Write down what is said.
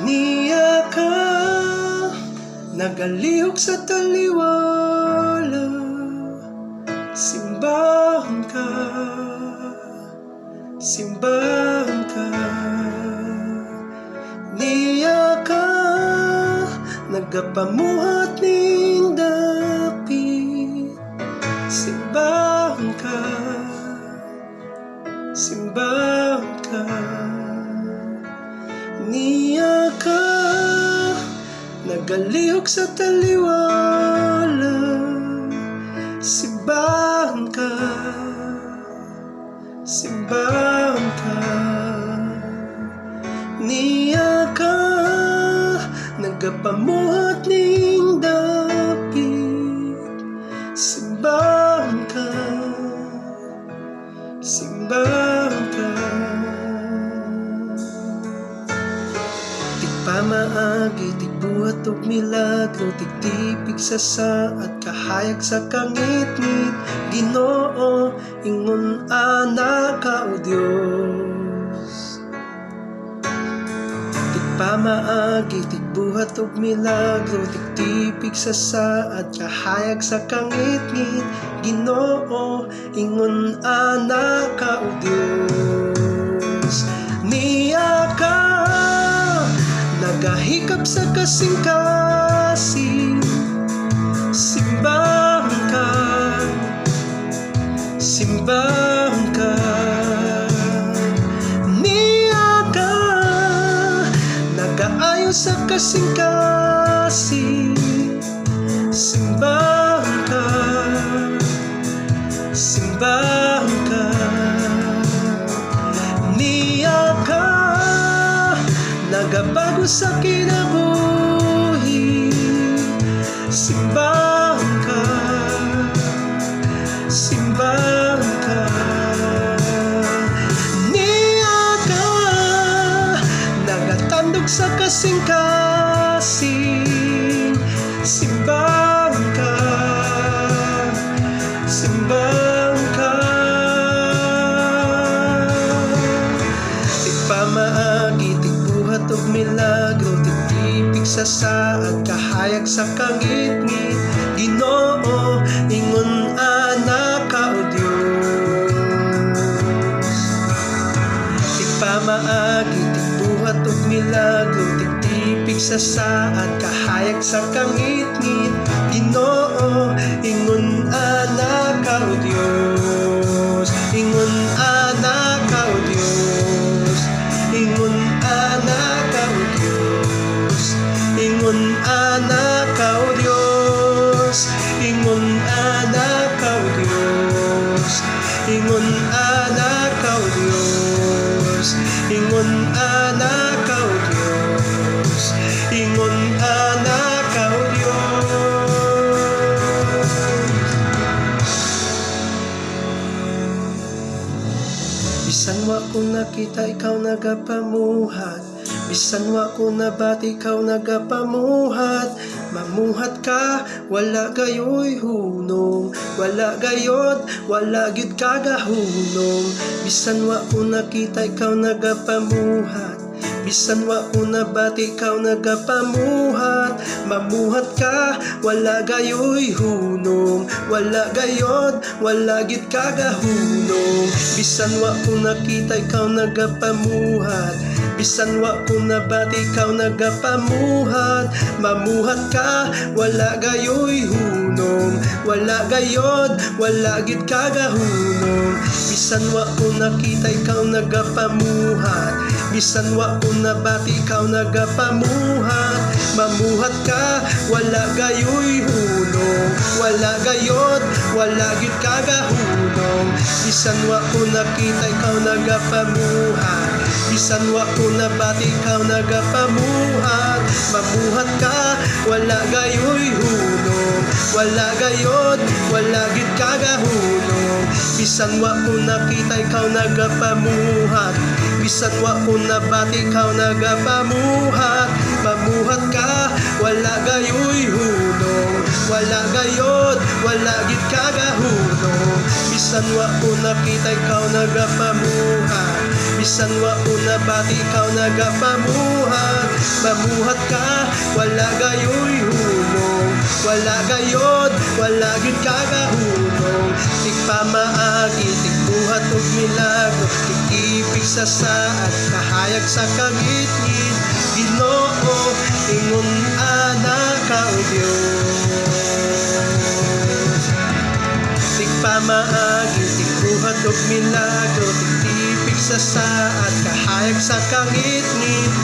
Niya ka nagalihok sa taliwala, simbahan ka, simbahan ka. Niya ka nagapamuhat ning dapit, simbahan ka, simbahan ka. Niya ka nagalihok sa taliwala, simbahan ka, simbahan ka. Niya ka nagapamuhat ning dapit, simbahan ka, simbahan ka. Pamaagi, tigbuhat og milagro, tigtipig sa at kahayag sa kangitngit. Ginoo, ingon ana ka o Dios. Tigpamaagi, tigbuhat og milagro, tigtipig sa at kahayag sa kangitngit. Ginoo, ingon ana ka o Dios. Niya ka nagahikap sa kasing-kasing, simbahan ka, simbahan ka. Niya ka nagaayo sa kasing-kasing, simbahan ka, simbahan ka. Niya ka nagabago sa kinabuhi, simbahan ka, simbahan ka. Niya ka nagatandog sa kasing-kasing, simbahan ka, simbahan ka. Tigpamaagi, tigbuhat og milagro, tigtipig sa at kahayag sa kangitngit. Ginoo, ingon ana ka o Dios. Tigpamaagi, tigbuhat og milagro, tigtipig sa at kahayag sa kangitngit. Ginoo, ingon ana ka o Dios, ingon ana ka o Dios, ingon ana ka o Dios, ingon ana ka o Dios, ingon ana ka o Dios, ingon ana ka o Dios, ingon ana ka o Dios, ingon ana ka o Dios. Bisan wa ko nakita ikaw nagapamuhat, bisan wa ko nabati ikaw nagapamuhat. Mamuhat ka, wala gayoy hunong, wala gayod, wala gyud kagahunong. Bisan wa ko nakita ikaw nagapamuhat, bisan wa ko nabati ikaw nagapamuhat. Mamuhat ka, wala gayoy hunong, wala gayod, wala gyud kagahunong. Bisan wa ko nakita ikaw nagapamuhat, bisan wa ko nabati ikaw nagapamuhat. Mamuhat ka, wala gayoy hunong, wala gayod, wala gyud kagahunong. Bisan wa ko nakita ikaw nagapamuhat, bisan wa ko nabati ikaw nagapamuhat. Mamuhat ka, wala gayoy hunong, wala gayod, wala gyud kagahunong. Bisan wa ko nakita ikaw nagapamuhat, bisan wa ko nabati ikaw nagapamuhat. Mamuhat ka, wala gayoy hunong, wala gayod, wala gyud kagahunong. Bisan wa ko nakita ikaw nagapamuhat, bisan wa ko nabati ikaw nagapamuhat. Mamuhat ka, wala gayoy hunong, wala gayod, wala gyud kagahunong. Bisan wa ko nakita ikaw nagapamuhat, Bisan wa una bati ikaw nagapamuhat. Mamuhat ka, wala gayoy hulong. Wala gayod, wala gyud kagahulong. Tigpamaagi, tigbuhat og milagro. Tigibig sa saat, kahayag sa kagitgit. Ginoo, ingon ana ka o Dios. Tigpamaagi, tigbuhat og milagro. Tigtipig sa saat, kahayag sa kangit-ngit.